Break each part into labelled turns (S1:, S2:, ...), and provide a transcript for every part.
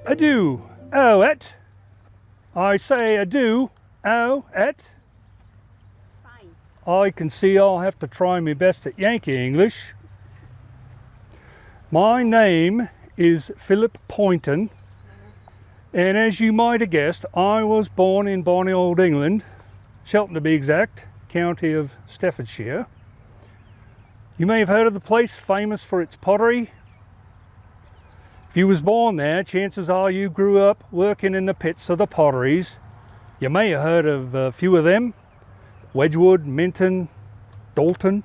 S1: Adieu, oh, et. I say adieu, oh, et.
S2: Fine.
S1: I can see I'll have to try my best at Yankee English. My name is Philip Poynton, and as you might have guessed, I was born in bonny old England, Shelton to be exact, county of Staffordshire. You may have heard of the place, famous for its pottery. If you was born there, chances are you grew up working in the pits of the potteries. You may have heard of a few of them: Wedgwood, Minton, Dalton.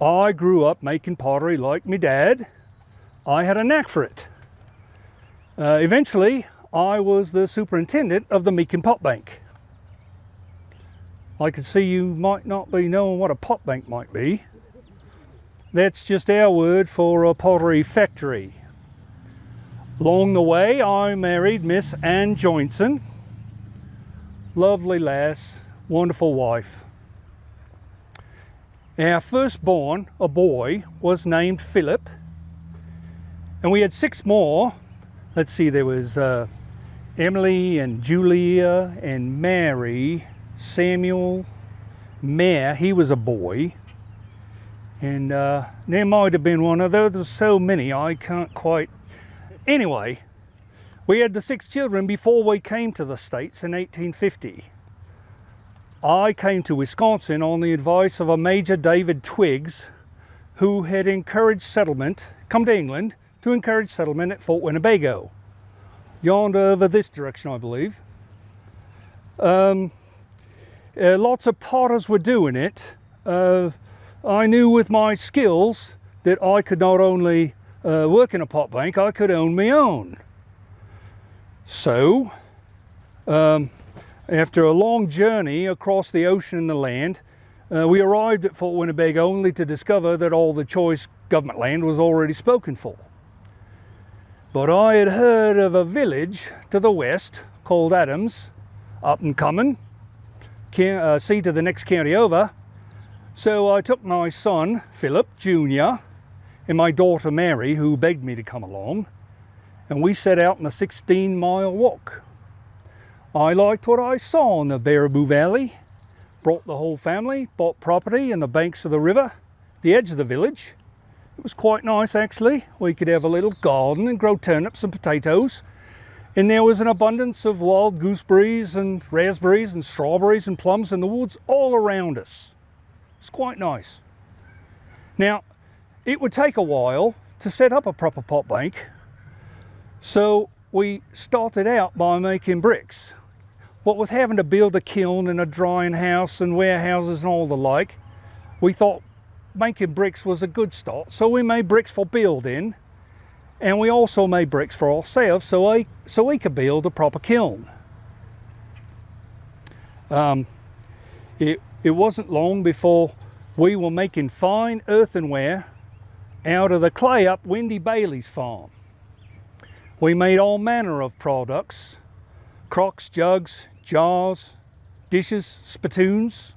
S1: I grew up making pottery like my dad. I had a knack for it. Eventually, I was the superintendent of the Meakin Pot Bank. I can see you might not be knowing what a pot bank might be. That's just our word for a pottery factory. Along the way, I married Miss Ann Johnson. Lovely lass, wonderful wife. Our firstborn, a boy, was named Philip. And we had 6 more. Let's see, there was Emily and Julia and Mary, Samuel, Mare, he was a boy. And there might have been one other. There's so many, I can't quite. Anyway, we had the 6 children before we came to the States in 1850. I came to Wisconsin on the advice of a Major David Twiggs, who had encouraged settlement, come to England to encourage settlement at Fort Winnebago. Yonder over this direction, I believe. Lots of potters were doing it. I knew with my skills that I could not only work in a pot bank, I could own my own. So, after a long journey across the ocean and the land, we arrived at Fort Winnebago only to discover that all the choice government land was already spoken for. But I had heard of a village to the west called Adams, up and coming, seat of the next county over. So I took my son, Philip Jr., and my daughter Mary, who begged me to come along, and we set out on a 16-mile walk. I liked what I saw in the Baraboo Valley, brought the whole family, bought property in the banks of the river, the edge of the village. It was quite nice actually. We could have a little garden and grow turnips and potatoes, and there was an abundance of wild gooseberries and raspberries and strawberries and plums in the woods all around us. It's quite nice. Now, it would take a while to set up a proper pot bank, so we started out by making bricks. What with having to build a kiln and a drying house and warehouses and all the like, we thought making bricks was a good start, so we made bricks for building, and we also made bricks for ourselves so we could build a proper kiln. It wasn't long before we were making fine earthenware out of the clay up Wendy Bailey's farm. We made all manner of products: crocks, jugs, jars, dishes, spittoons.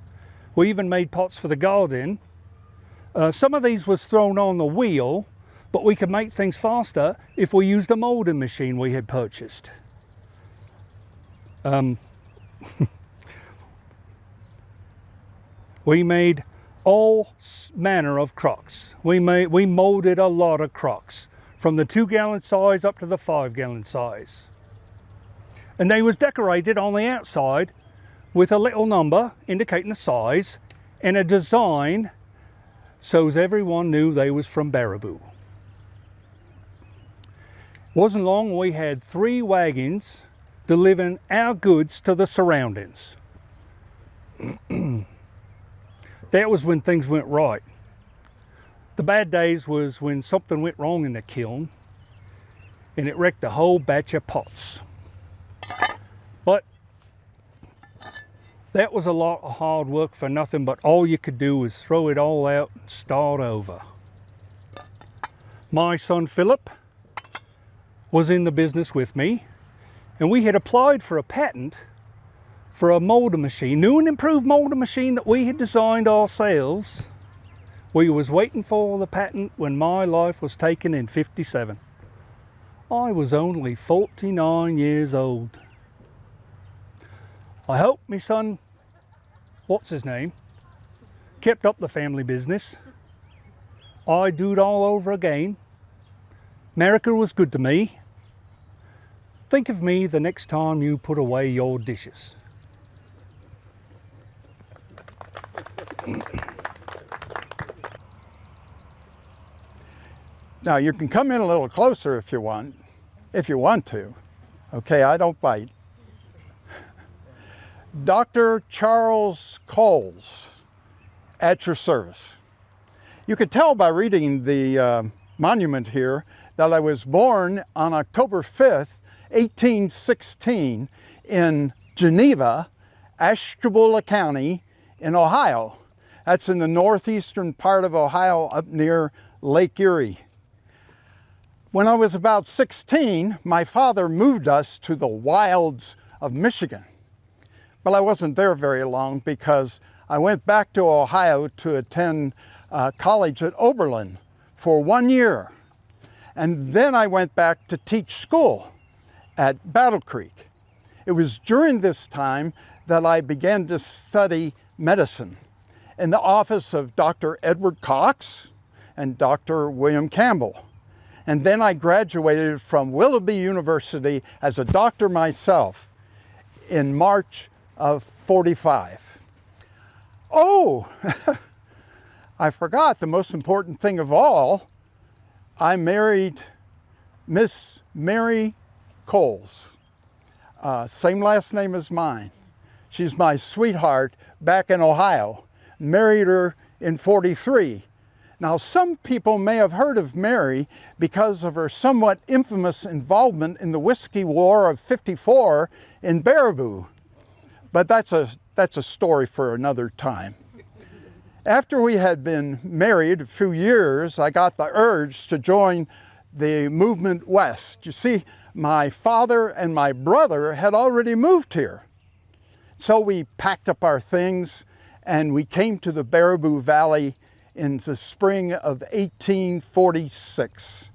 S1: We even made pots for the garden. Some of these was thrown on the wheel, but we could make things faster if we used a molding machine we had purchased. We made all manner of crocks. We molded a lot of crocks, from the 2-gallon size up to the 5-gallon size. And they was decorated on the outside with a little number indicating the size and a design so as everyone knew they was from Baraboo. Wasn't long we had 3 wagons delivering our goods to the surroundings. That was when things went right. The bad days was when something went wrong in the kiln and it wrecked the whole batch of pots. But that was a lot of hard work for nothing, but all you could do was throw it all out and start over. My son Philip was in the business with me, and we had applied for a patent for a molder machine, new and improved molder machine that we had designed ourselves. We was waiting for the patent when my life was taken in '57. I was only 49 years old. I hope my son, what's his name, kept up the family business. I'd do it all over again. America was good to me. Think of me the next time you put away your dishes.
S3: Now you can come in a little closer if you want to. Okay, I don't bite. Dr. Charles Coles, at your service. You could tell by reading the monument here that I was born on October 5th, 1816 in Geneva, Ashtabula County in Ohio. That's in the northeastern part of Ohio up near Lake Erie. When I was about 16, my father moved us to the wilds of Michigan. But I wasn't there very long because I went back to Ohio to attend college at Oberlin for 1 year. And then I went back to teach school at Battle Creek. It was during this time that I began to study medicine in the office of Dr. Edward Cox and Dr. William Campbell. And then I graduated from Willoughby University as a doctor myself in March of 45. Oh, I forgot the most important thing of all. I married Miss Mary Coles, same last name as mine. She's my sweetheart back in Ohio. Married her in 43. Now, some people may have heard of Mary because of her somewhat infamous involvement in the Whiskey War of '54 in Baraboo, but that's a story for another time. After we had been married a few years, I got the urge to join the movement west. You see, my father and my brother had already moved here. So we packed up our things and we came to the Baraboo Valley in the spring of 1846.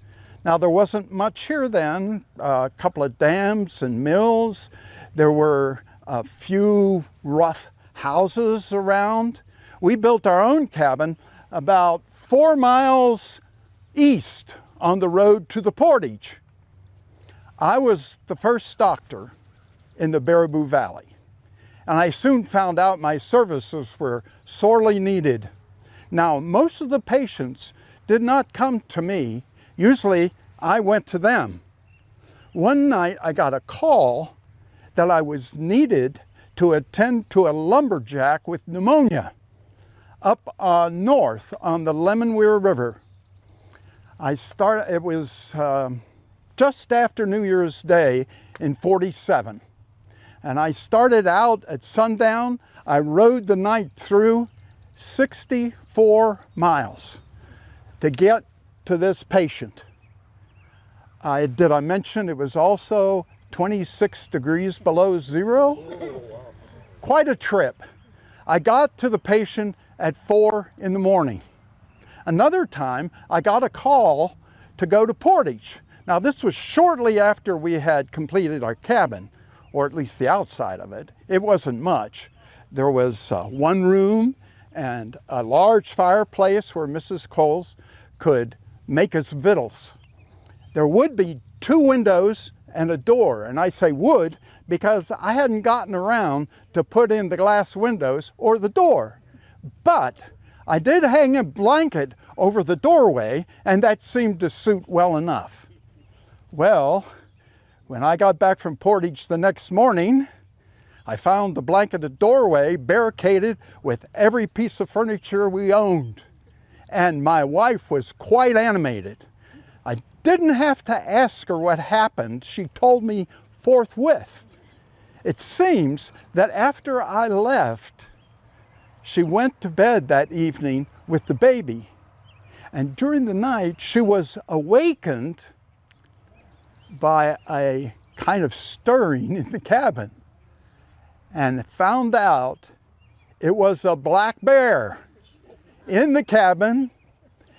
S3: Now, there wasn't much here then, a couple of dams and mills. There were a few rough houses around. We built our own cabin about 4 miles east on the road to the Portage. I was the first doctor in the Baraboo Valley, and I soon found out my services were sorely needed. Now, most of the patients did not come to me. Usually, I went to them. One night, I got a call that I was needed to attend to a lumberjack with pneumonia up north on the Lemonweir River. It was just after New Year's Day in 47. And I started out at sundown. I rode the night through 64 miles to get to this patient. Did I mention it was also 26 degrees below zero? Quite a trip. I got to the patient at 4 in the morning. Another time, I got a call to go to Portage. Now, this was shortly after we had completed our cabin, or at least the outside of it. It wasn't much. There was one room and a large fireplace where Mrs. Coles could make us victuals. There would be 2 windows and a door, and I say would because I hadn't gotten around to put in the glass windows or the door. But I did hang a blanket over the doorway, and that seemed to suit well enough. Well, when I got back from Portage the next morning, I found the blanketed doorway barricaded with every piece of furniture we owned. And my wife was quite animated. I didn't have to ask her what happened. She told me forthwith. It seems that after I left, she went to bed that evening with the baby. And during the night, she was awakened by a kind of stirring in the cabin, and found out it was a black bear in the cabin,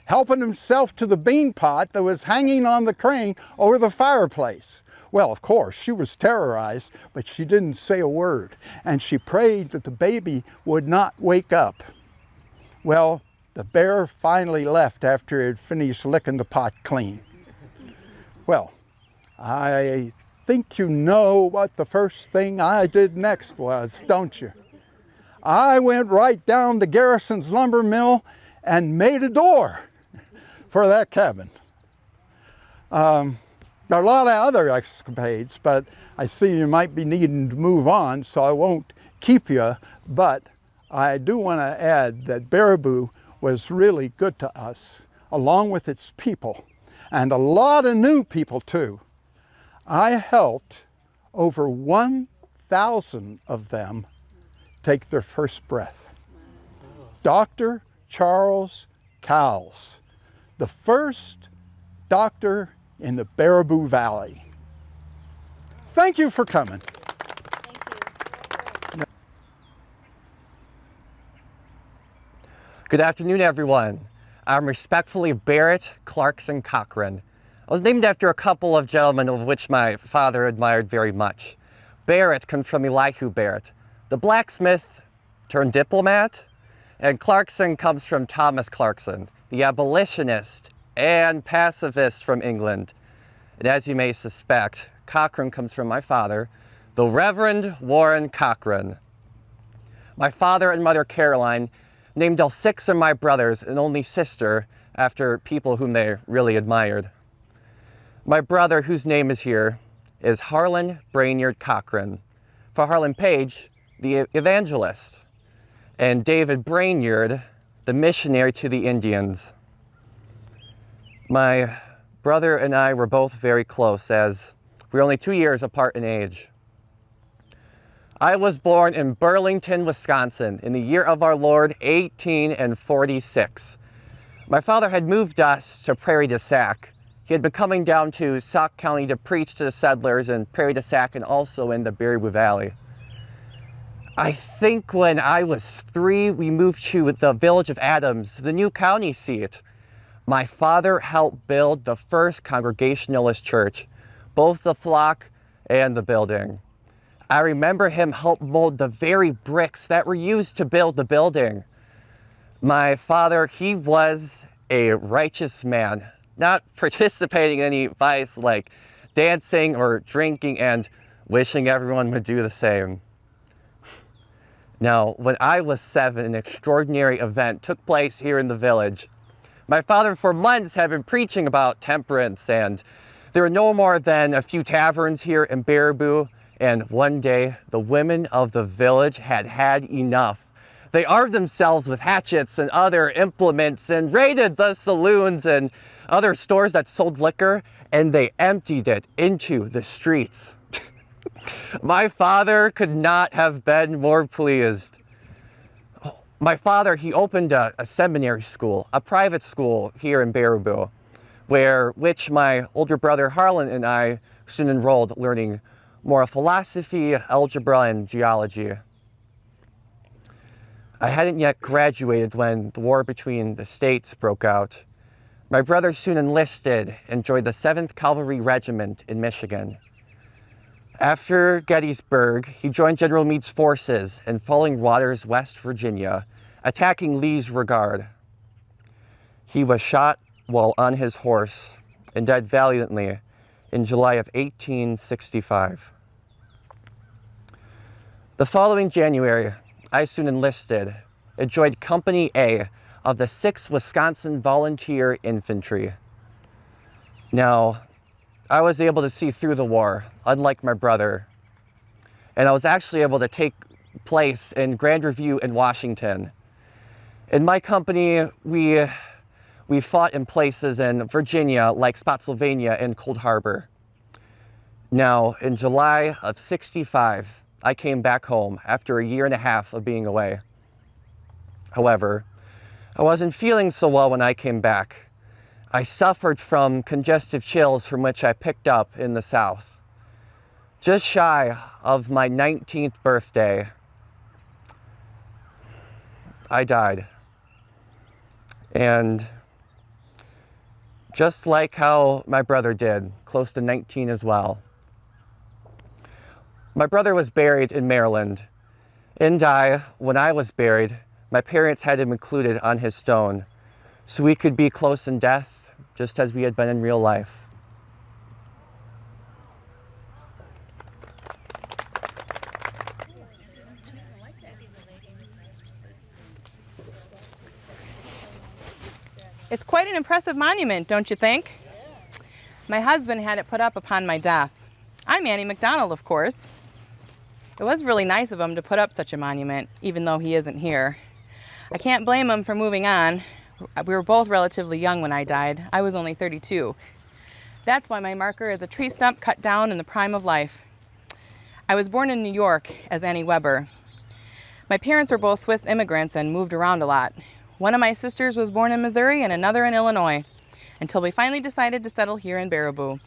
S3: helping himself to the bean pot that was hanging on the crane over the fireplace. Well, of course, she was terrorized, but she didn't say a word, and she prayed that the baby would not wake up. Well, the bear finally left after he had finished licking the pot clean. Well, I think you know what the first thing I did next was, don't you? I went right down to Garrison's lumber mill and made a door for that cabin. There are a lot of other escapades, but I see you might be needing to move on, so I won't keep you. But I do want to add that Baraboo was really good to us, along with its people, and a lot of new people too. I helped over 1,000 of them take their first breath. Dr. Charles Cowles, the first doctor in the Baraboo Valley. Thank you for coming.
S2: Thank you.
S4: Good afternoon, everyone. I'm respectfully Barrett Clarkson Cochran. I was named after a couple of gentlemen of which my father admired very much. Barrett comes from Elihu Barrett, the blacksmith turned diplomat, and Clarkson comes from Thomas Clarkson, the abolitionist and pacifist from England. And as you may suspect, Cochran comes from my father, the Reverend Warren Cochran. My father and mother Caroline named all 6 of my brothers and only sister after people whom they really admired. My brother, whose name is here, is Harlan Brainerd Cochran, for Harlan Page, the evangelist, and David Brainerd, the missionary to the Indians. My brother and I were both very close, as we were only 2 years apart in age. I was born in Burlington, Wisconsin, in the year of our Lord, 1846. My father had moved us to Prairie du Sac. He had been coming down to Sauk County to preach to the settlers in Prairie du Sac and also in the Baraboo Valley. I think when I was 3, we moved to the village of Adams, the new county seat. My father helped build the first Congregationalist church, both the flock and the building. I remember him help mold the very bricks that were used to build the building. My father, he was a righteous man, not participating in any vice like dancing or drinking and wishing everyone would do the same. Now, when I was 7, an extraordinary event took place here in the village. My father for months had been preaching about temperance, and there were no more than a few taverns here in Baraboo, and one day the women of the village had had enough. They armed themselves with hatchets and other implements and raided the saloons and other stores that sold liquor, and they emptied it into the streets. My father could not have been more pleased. My father, he opened a seminary school, a private school here in Baraboo, which my older brother Harlan and I soon enrolled, learning more philosophy, algebra, and geology. I hadn't yet graduated when the war between the states broke out. My brother soon enlisted and joined the 7th Cavalry Regiment in Michigan. After Gettysburg, he joined General Meade's forces in Falling Waters, West Virginia, attacking Lee's rearguard. He was shot while on his horse and died valiantly in July of 1865. The following January, I soon enlisted and joined Company A of the 6th Wisconsin Volunteer Infantry. Now, I was able to see through the war, unlike my brother, and I was actually able to take place in Grand Review in Washington. In my company, we fought in places in Virginia like Spotsylvania and Cold Harbor. Now, in July of '65, I came back home after a year and a half of being away. However, I wasn't feeling so well when I came back. I suffered from congestive chills from which I picked up in the South. Just shy of my 19th birthday, I died. And just like how my brother did, close to 19 as well. My brother was buried in Maryland. When I was buried, my parents had him included on his stone, so we could be close in death, just as we had been in real life.
S5: It's quite an impressive monument, don't you think? My husband had it put up upon my death. I'm Annie McDonald, of course. It was really nice of him to put up such a monument, even though he isn't here. I can't blame him for moving on. We were both relatively young when I died. I was only 32. That's why my marker is a tree stump cut down in the prime of life. I was born in New York as Annie Weber. My parents were both Swiss immigrants and moved around a lot. One of my sisters was born in Missouri and another in Illinois, until we finally decided to settle here in Baraboo.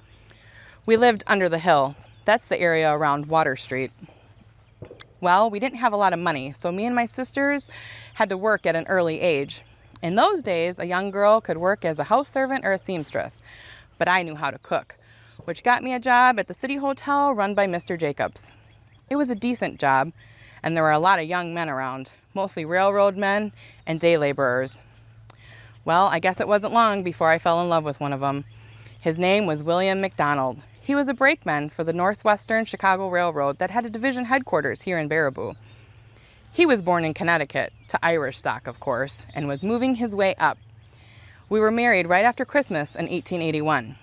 S5: We lived under the hill. That's the area around Water Street. Well, we didn't have a lot of money, so me and my sisters had to work at an early age. In those days, a young girl could work as a house servant or a seamstress, but I knew how to cook, which got me a job at the City Hotel run by Mr. Jacobs. It was a decent job, and there were a lot of young men around, mostly railroad men and day laborers. Well, I guess it wasn't long before I fell in love with one of them. His name was William McDonald. He was a brakeman for the Northwestern Chicago Railroad that had a division headquarters here in Baraboo. He was born in Connecticut, to Irish stock, of course, and was moving his way up. We were married right after Christmas in 1881.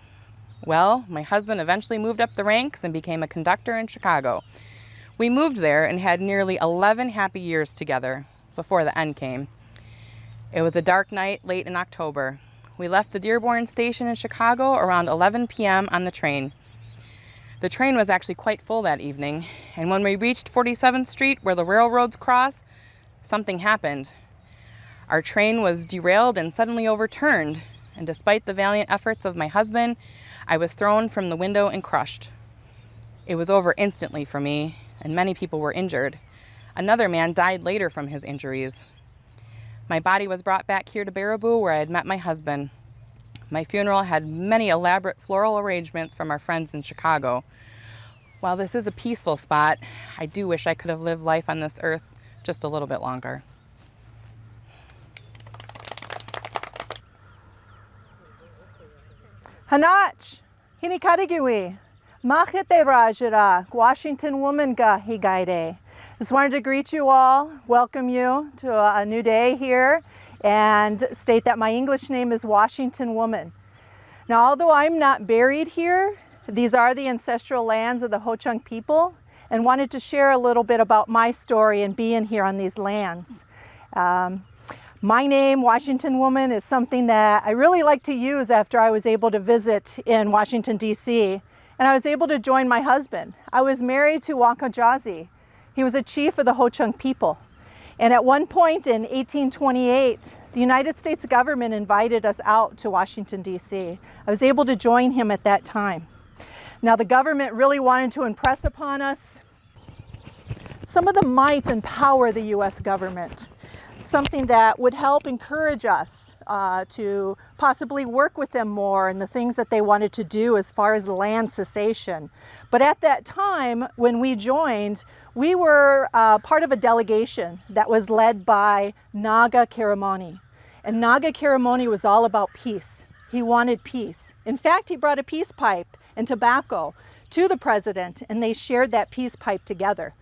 S5: Well, my husband eventually moved up the ranks and became a conductor in Chicago. We moved there and had nearly 11 happy years together before the end came. It was a dark night late in October. We left the Dearborn station in Chicago around 11 p.m. on the train. The train was actually quite full that evening, and when we reached 47th Street where the railroads cross, something happened. Our train was derailed and suddenly overturned, and despite the valiant efforts of my husband, I was thrown from the window and crushed. It was over instantly for me, and many people were injured. Another man died later from his injuries. My body was brought back here to Baraboo where I had met my husband. My funeral had many elaborate floral arrangements from our friends in Chicago. While this is a peaceful spot, I do wish I could have lived life on this earth just a little bit longer.
S6: Hanach, hinikarigiwi, machete rajara, Washington woman ga higaide. Just wanted to greet you all, welcome you to a new day here, and state that my English name is Washington Woman. Now, although I'm not buried here, these are the ancestral lands of the Ho-Chunk people, and wanted to share a little bit about my story and being here on these lands. My name, Washington Woman, is something that I really like to use after I was able to visit in Washington, D.C., and I was able to join my husband. I was married to Wankajazi. He was a chief of the Ho-Chunk people. And at one point in 1828, the United States government invited us out to Washington, D.C. I was able to join him at that time. Now, the government really wanted to impress upon us some of the might and power of the U.S. government, something that would help encourage us to possibly work with them more in the things that they wanted to do as far as land cessation. But at that time, when we joined, we were part of a delegation that was led by Naga Karamani. And Naga Karamani was all about peace. He wanted peace. In fact, he brought a peace pipe and tobacco to the president, and they shared that peace pipe together.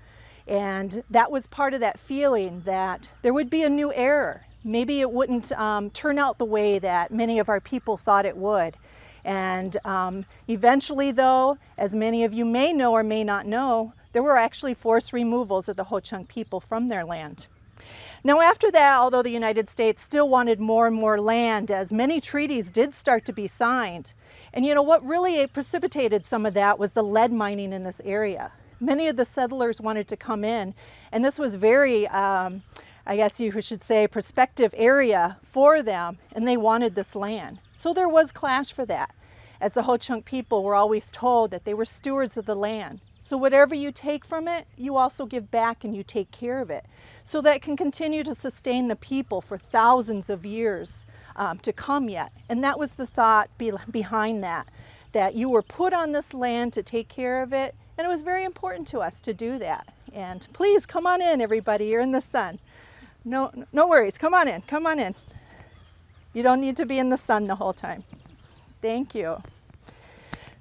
S6: And that was part of that feeling that there would be a new era. Maybe it wouldn't turn out the way that many of our people thought it would. And eventually, though, as many of you may know or may not know, there were actually forced removals of the Ho-Chunk people from their land. Now, after that, although the United States still wanted more and more land, as many treaties did start to be signed. And you know, what really precipitated some of that was the lead mining in this area. Many of the settlers wanted to come in, and this was very, I guess you should say, prospective area for them, and they wanted this land. So there was clash for that, as the Ho-Chunk people were always told that they were stewards of the land. So whatever you take from it, you also give back and you take care of it. So that it can continue to sustain the people for thousands of years to come yet. And that was the thought behind that you were put on this land to take care of it. And it was very important to us to do that. And please come on in, everybody. You're in the sun. No worries. Come on in. Come on in. You don't need to be in the sun the whole time. Thank you.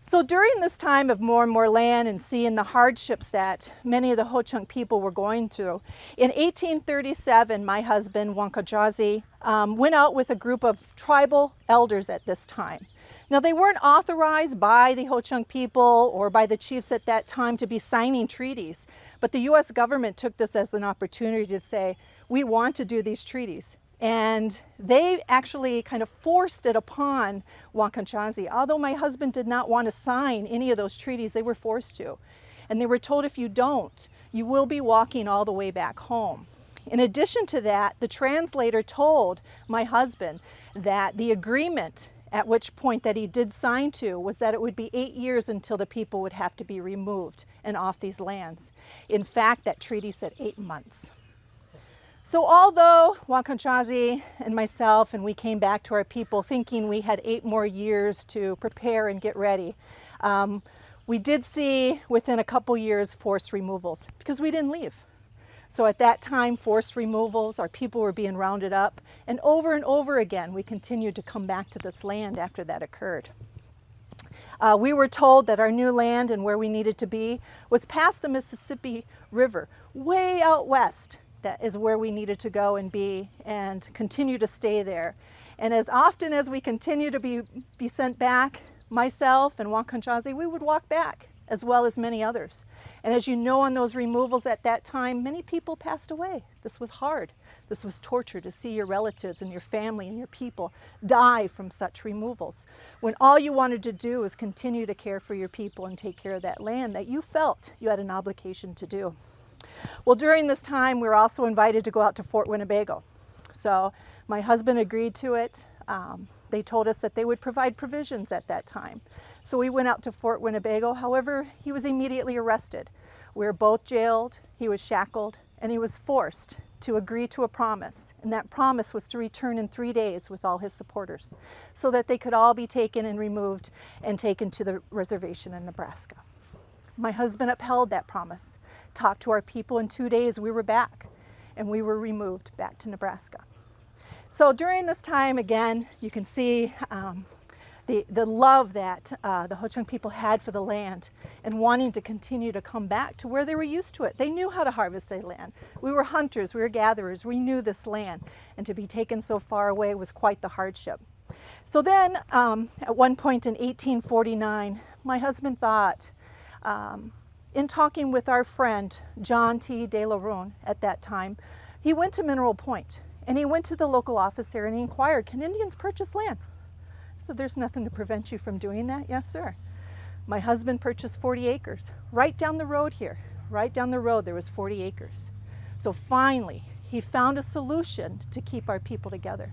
S6: So during this time of more and more land and seeing the hardships that many of the Ho-Chunk people were going through, in 1837, my husband, Wankajazi, went out with a group of tribal elders at this time. Now, they weren't authorized by the Ho-Chunk people or by the chiefs at that time to be signing treaties, but the U.S. government took this as an opportunity to say, we want to do these treaties. And they actually kind of forced it upon Wankajazi. Although my husband did not want to sign any of those treaties, they were forced to. And they were told, if you don't, you will be walking all the way back home. In addition to that, the translator told my husband that the agreement at which point that he did sign to was that it would be 8 years until the people would have to be removed and off these lands. In fact, that treaty said 8 months. So although Wankajazi and myself and we came back to our people thinking we had 8 more years to prepare and get ready, we did see within a couple years forced removals because we didn't leave. So at that time, forced removals, our people were being rounded up, and over again, we continued to come back to this land after that occurred. We were told that our new land and where we needed to be was past the Mississippi River, way out west. That is where we needed to go and be and continue to stay there. And as often as we continue to be sent back, myself and Wankajazi, we would walk back, as well as many others. And as you know, on those removals at that time, many people passed away. This was hard. This was torture to see your relatives and your family and your people die from such removals, when all you wanted to do was continue to care for your people and take care of that land that you felt you had an obligation to do. Well, during this time, we were also invited to go out to Fort Winnebago. So my husband agreed to it. They told us that they would provide provisions at that time. So we went out to Fort Winnebago. However, he was immediately arrested. We were both jailed, he was shackled, and he was forced to agree to a promise. And that promise was to return in 3 days with all his supporters so that they could all be taken and removed and taken to the reservation in Nebraska. My husband upheld that promise, talked to our people. In 2 days we were back and we were removed back to Nebraska. So during this time, again, you can see the love that the Ho-Chunk people had for the land and wanting to continue to come back to where they were used to it. They knew how to harvest their land. We were hunters, we were gatherers, we knew this land, and to be taken so far away was quite the hardship. So then at one point in 1849, my husband thought, in talking with our friend John T. De La Rune at that time, he went to Mineral Point and he went to the local office there and he inquired, can Indians purchase land? So there's nothing to prevent you from doing that. Yes, sir. My husband purchased 40 acres right down the road here. Right down the road there was 40 acres. So finally he found a solution to keep our people together.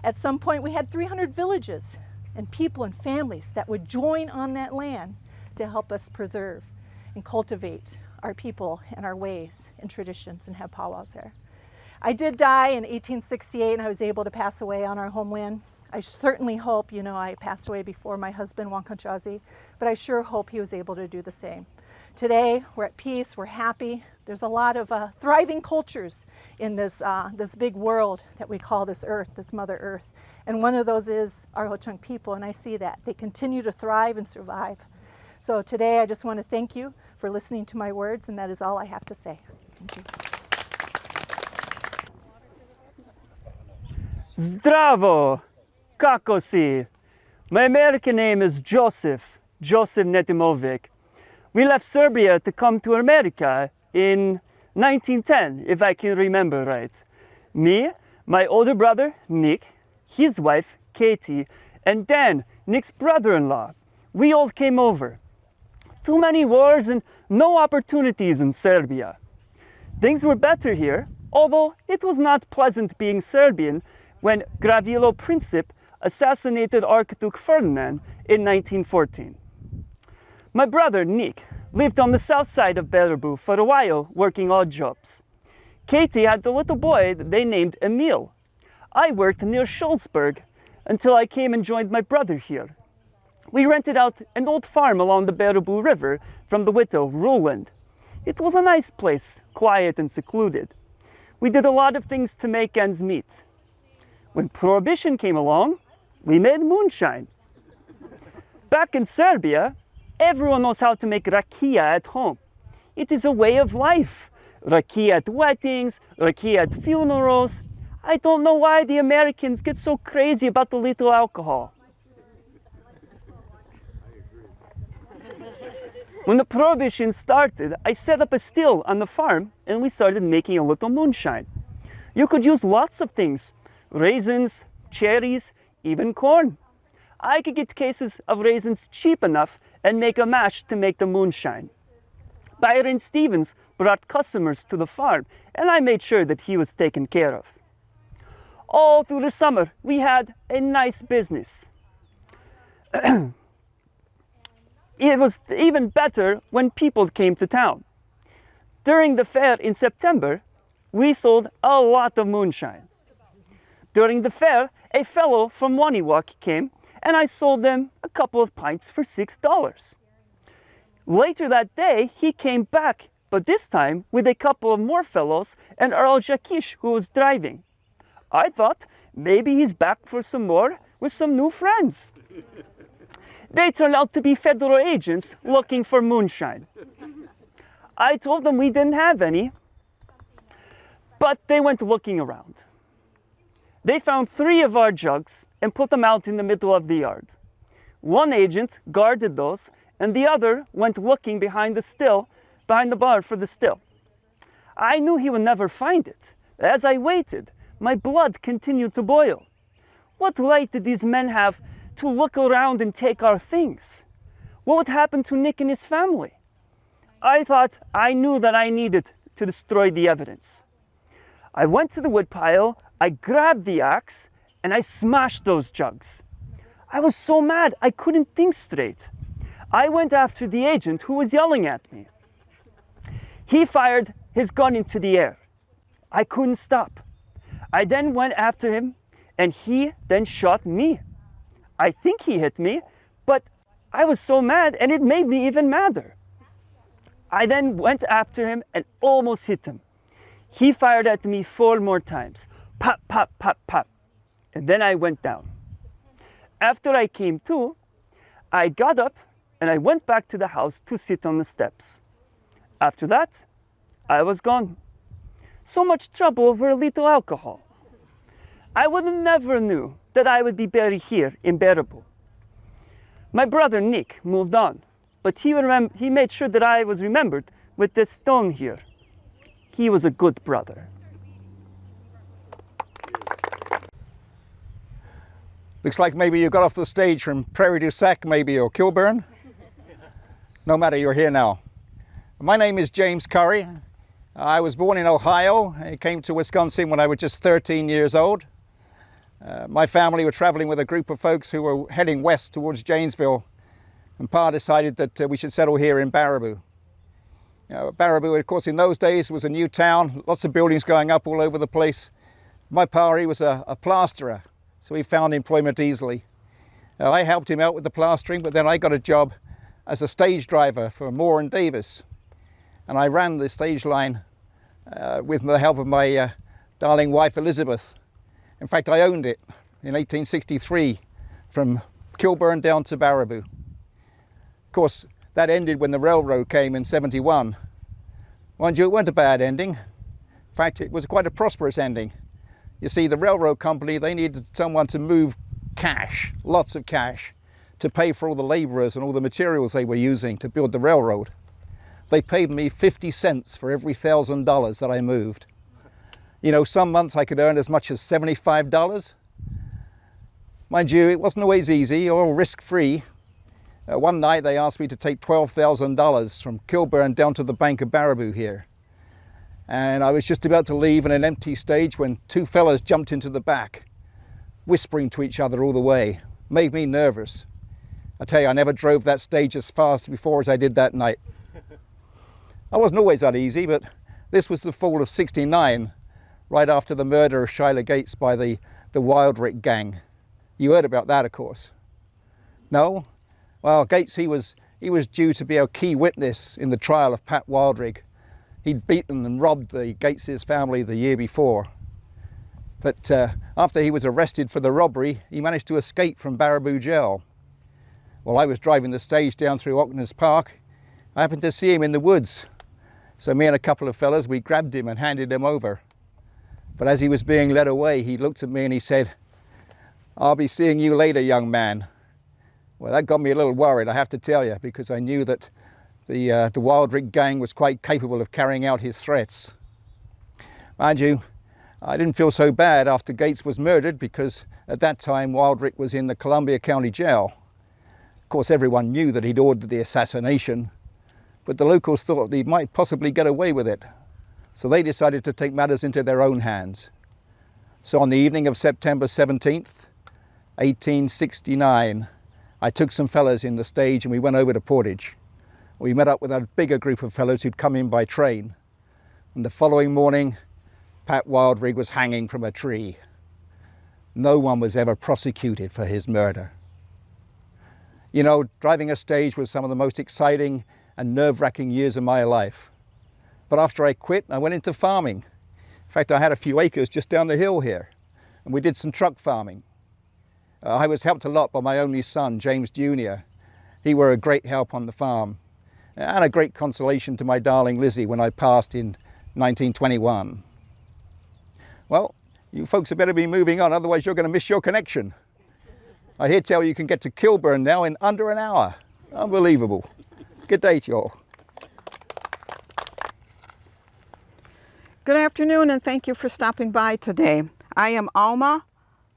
S6: At some point we had 300 villages and people and families that would join on that land to help us preserve and cultivate our people and our ways and traditions and have powwows there. I did die in 1868 and I was able to pass away on our homeland. I certainly hope, I passed away before my husband, Wankajazi, but I sure hope he was able to do the same. Today, we're at peace, we're happy. There's a lot of thriving cultures in this big world that we call this earth, this Mother Earth. And one of those is our Ho-Chunk people, and I see that. They continue to thrive and survive. So today, I just want to thank you for listening to my words, and that is all I have to say. Thank you.
S7: Zdravo! Kako si? My American name is Joseph Netimovic. We left Serbia to come to America in 1910, if I can remember right. Me, my older brother, Nick, his wife, Katie, and Dan, Nick's brother-in-law. We all came over. Too many wars and no opportunities in Serbia. Things were better here, although it was not pleasant being Serbian when Gavrilo Princip assassinated Archduke Ferdinand in 1914. My brother, Nick, lived on the south side of Baraboo for a while, working odd jobs. Katie had the little boy that they named Emil. I worked near Schulzberg until I came and joined my brother here. We rented out an old farm along the Baraboo River from the widow, Roland. It was a nice place, quiet and secluded. We did a lot of things to make ends meet. When Prohibition came along, we made moonshine. Back in Serbia, everyone knows how to make rakia at home. It is a way of life. Rakia at weddings, rakia at funerals. I don't know why the Americans get so crazy about the little alcohol. When the Prohibition started, I set up a still on the farm and we started making a little moonshine. You could use lots of things: raisins, cherries, even corn. I could get cases of raisins cheap enough and make a mash to make the moonshine. Byron Stevens brought customers to the farm and I made sure that he was taken care of. All through the summer, we had a nice business. It was even better when people came to town. During the fair in September, we sold a lot of moonshine. During the fair, a fellow from Waniwak came and I sold them a couple of pints for $6. Later that day, he came back, but this time with a couple of more fellows and Earl Jakish, who was driving. I thought maybe he's back for some more with some new friends. They turned out to be federal agents looking for moonshine. I told them we didn't have any, but they went looking around. They found 3 of our jugs and put them out in the middle of the yard. One agent guarded those, and the other went looking behind the bar for the still. I knew he would never find it. As I waited, my blood continued to boil. What right did these men have to look around and take our things? What would happen to Nick and his family? I thought I knew that I needed to destroy the evidence. I went to the woodpile, I grabbed the axe, and I smashed those jugs. I was so mad I couldn't think straight. I went after the agent who was yelling at me. He fired his gun into the air. I couldn't stop. I then went after him, and he then shot me. I think he hit me, but I was so mad and it made me even madder. I then went after him and almost hit him. He fired at me 4 more times. Pop, pop, pop, pop. And then I went down. After I came to, I got up and I went back to the house to sit on the steps. After that, I was gone. So much trouble over a little alcohol. I would have never knew that I would be buried here in Baraboo. My brother Nick moved on, but he made sure that I was remembered with this stone here. He was a good brother.
S3: Looks like maybe you got off the stage from Prairie du Sac, maybe, or Kilburn. No matter, you're here now. My name is James Curry. I was born in Ohio. I came to Wisconsin when I was just 13 years old. My family were traveling with a group of folks who were heading west towards Janesville, and Pa decided that we should settle here in Baraboo. Baraboo, of course, in those days was a new town, lots of buildings going up all over the place. My Pa, he was a plasterer, so he found employment easily. I helped him out with the plastering, but then I got a job as a stage driver for Moore and Davis, and I ran the stage line with the help of my darling wife Elizabeth. In fact, I owned it in 1863 from Kilburn down to Baraboo. Of course, that ended when the railroad came in '71. Mind you, it wasn't a bad ending. In fact, it was quite a prosperous ending. You see, the railroad company, they needed someone to move cash, lots of cash, to pay for all the laborers and all the materials they were using to build the railroad. They paid me 50 cents for every $1,000 that I moved. You know, some months I could earn as much as $75. Mind you, it wasn't always easy or risk-free. One night they asked me to take $12,000 from Kilburn down to the bank of Baraboo here. And I was just about to leave in an empty stage when 2 fellas jumped into the back, whispering to each other all the way. Made me nervous. I tell you, I never drove that stage as fast before as I did that night. I wasn't always uneasy, but this was the fall of '69, right after the murder of Schuyler Gates by the Wildrick gang. You heard about that, of course. No? Well, Gates, he was due to be a key witness in the trial of Pat Wildrick. He'd beaten and robbed the Gates' family the year before. But after he was arrested for the robbery, he managed to escape from Baraboo jail. While I was driving the stage down through Hopkins Park, I happened to see him in the woods. So me and a couple of fellas, we grabbed him and handed him over. But as he was being led away, he looked at me and he said, "I'll be seeing you later, young man." Well, that got me a little worried, I have to tell you, because I knew that the Wildrick gang was quite capable of carrying out his threats. Mind you, I didn't feel so bad after Gates was murdered, because at that time Wildrick was in the Columbia County Jail. Of course, everyone knew that he'd ordered the assassination, but the locals thought he might possibly get away with it. So they decided to take matters into their own hands. So on the evening of September 17th, 1869, I took some fellas in the stage and we went over to Portage. We met up with a bigger group of fellows who'd come in by train. And the following morning, Pat Wildrick was hanging from a tree. No one was ever prosecuted for his murder. You know, driving a stage was some of the most exciting and nerve-wracking years of my life. But after I quit, I went into farming. In fact, I had a few acres just down the hill here, and we did some truck farming. I was helped a lot by my only son, James Jr. He were a great help on the farm, and a great consolation to my darling Lizzie when I passed in 1921. Well, you folks had better be moving on, otherwise you're going to miss your connection. I hear tell you can get to Kilburn now in under an hour. Unbelievable. Good day to you all.
S8: Good afternoon, and thank you for stopping by today. I am Alma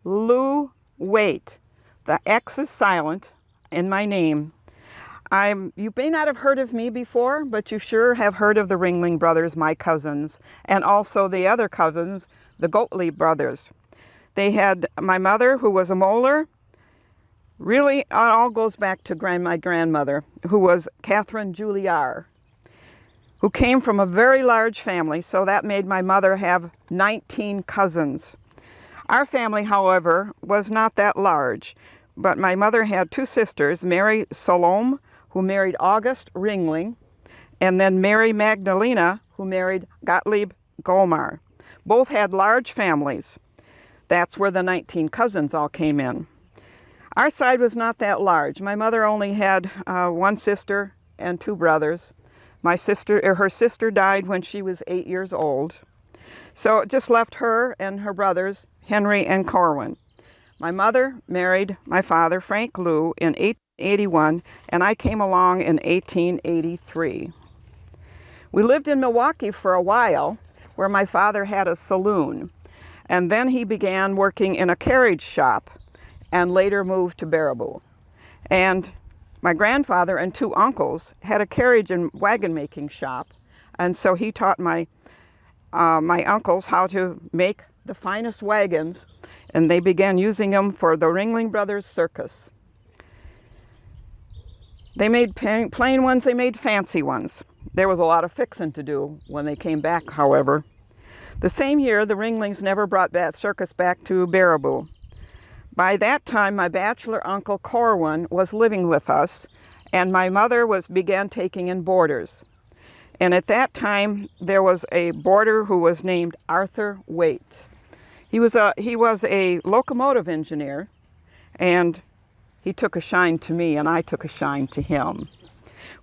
S8: Lou Wait. The X is silent in my name. You may not have heard of me before, but you sure have heard of the Ringling brothers, my cousins, and also the other cousins, the Gottlieb brothers. They had my mother, who was a molar. Really, it all goes back to my grandmother, who was Catherine Juliar, who came from a very large family, so that made my mother have 19 cousins. Our family, however, was not that large, but my mother had two sisters, Mary Salome, who married August Ringling, and then Mary Magdalena, who married Gottlieb Golmar. Both had large families. That's where the 19 cousins all came in. Our side was not that large. My mother only had one sister and two brothers. Her sister died when she was 8 years old. So it just left her and her brothers, Henry and Corwin. My mother married my father, Frank Lou, in 1881, and I came along in 1883. We lived in Milwaukee for a while, where my father had a saloon, and then he began working in a carriage shop and later moved to Baraboo. And my grandfather and two uncles had a carriage and wagon making shop, and so he taught my uncles how to make the finest wagons, and they began using them for the Ringling Brothers Circus. They made plain ones, they made fancy ones. There was a lot of fixing to do when they came back, however. The same year, the Ringlings never brought that circus back to Baraboo. By that time, my bachelor uncle Corwin was living with us, and my mother began taking in boarders. And at that time, there was a boarder who was named Arthur Wait. He was a locomotive engineer, and he took a shine to me, and I took a shine to him.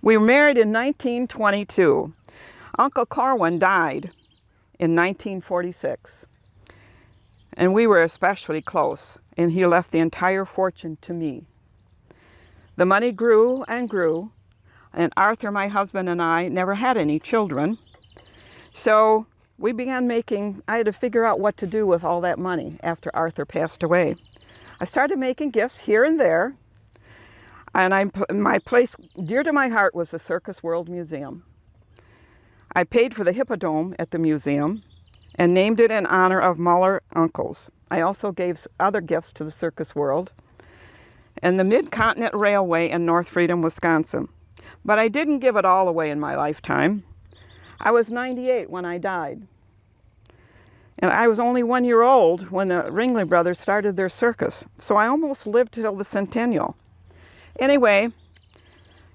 S8: We were married in 1922. Uncle Corwin died in 1946, and we were especially close, and he left the entire fortune to me. The money grew and grew, and Arthur, my husband, and I never had any children. So we began I had to figure out what to do with all that money after Arthur passed away. I started making gifts here and there, and my place dear to my heart was the Circus World Museum. I paid for the Hippodrome at the museum and named it in honor of Muller uncles. I also gave other gifts to the Circus World and the Mid-Continent Railway in North Freedom, Wisconsin. But I didn't give it all away in my lifetime. I was 98 when I died. And I was only 1 year old when the Ringling Brothers started their circus. So I almost lived till the centennial. Anyway,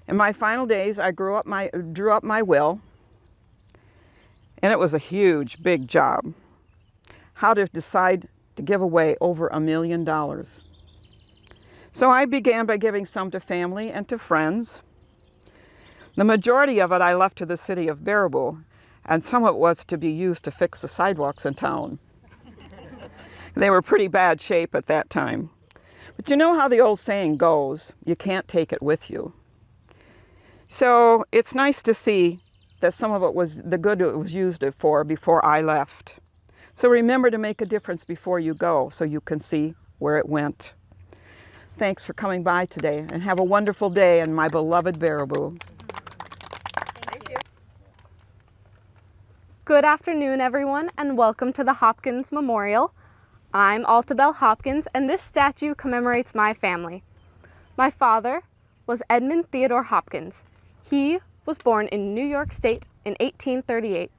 S8: in my final days, I drew up my will. And it was a huge, big job. How to decide to give away over $1 million. So I began by giving some to family and to friends. The majority of it I left to the city of Baraboo, and some of it was to be used to fix the sidewalks in town. They were pretty bad shape at that time. But you know how the old saying goes, you can't take it with you. So it's nice to see that some of it was the good it was used for before I left. So remember to make a difference before you go so you can see where it went. Thanks for coming by today, and have a wonderful day in my beloved Baraboo.
S9: Good afternoon, everyone, and welcome to the Hopkins Memorial. I'm Altabelle Hopkins, and this statue commemorates my family. My father was Edmund Theodore Hopkins. He was born in New York State in 1838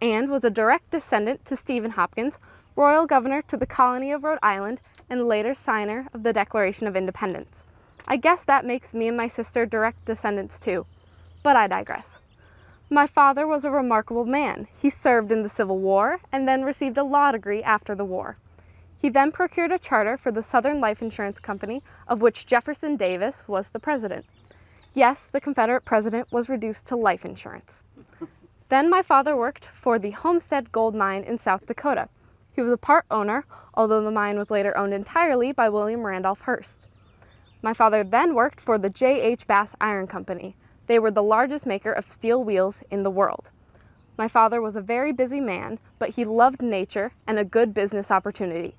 S9: and was a direct descendant to Stephen Hopkins, Royal Governor to the Colony of Rhode Island and later signer of the Declaration of Independence. I guess that makes me and my sister direct descendants too, but I digress. My father was a remarkable man. He served in the Civil War and then received a law degree after the war. He then procured a charter for the Southern Life Insurance Company, of which Jefferson Davis was the president. Yes, the Confederate president was reduced to life insurance. Then my father worked for the Homestead Gold Mine in South Dakota. He was a part owner, although the mine was later owned entirely by William Randolph Hearst. My father then worked for the J.H. Bass Iron Company. They were the largest maker of steel wheels in the world. My father was a very busy man, but he loved nature and a good business opportunity.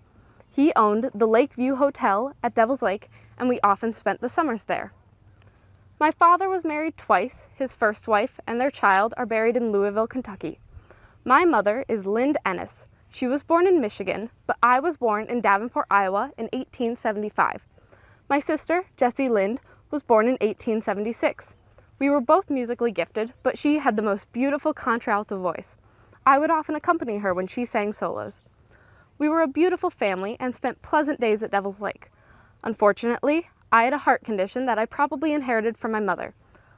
S9: He owned the Lakeview Hotel at Devil's Lake, and we often spent the summers there. My father was married twice. His first wife and their child are buried in Louisville, Kentucky. My mother is Lind Ennis. She was born in Michigan, but I was born in Davenport, Iowa in 1875. My sister, Jessie Lind, was born in 1876. We were both musically gifted, but she had the most beautiful contralto voice. I would often accompany her when she sang solos. We were a beautiful family and spent pleasant days at Devil's Lake. Unfortunately, I had a heart condition that I probably inherited from my mother.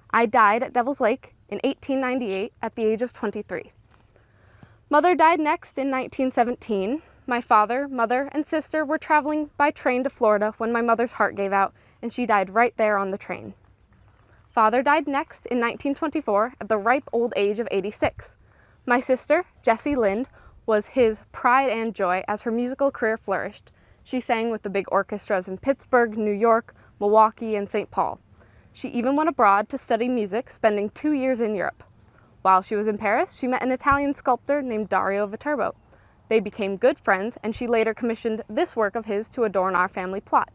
S9: I died at Devil's Lake in 1898 at the age of 23. Mother died next in 1917. My father, mother, and sister were traveling by train to Florida when my mother's heart gave out, and she died right there on the train. Father died next in 1924 at the ripe old age of 86. My sister, Jessie Lind, was his pride and joy as her musical career flourished. She sang with the big orchestras in Pittsburgh, New York, Milwaukee, and St. Paul. She even went abroad to study music, spending 2 years in Europe. While she was in Paris, she met an Italian sculptor named Dario Viterbo. They became good friends, and she later commissioned this work of his to adorn our family plot.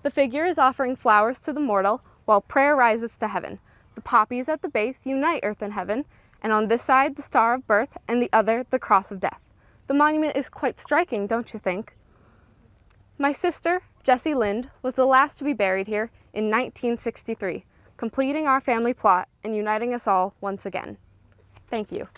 S9: The figure is offering flowers to the mortal while prayer rises to heaven. The poppies at the base unite earth and heaven, and on this side the star of birth and the other the cross of death. The monument is quite striking, don't you think? My sister, Jessie Lind, was the last to be buried here in 1963, completing our family plot and uniting us all once again. Thank you.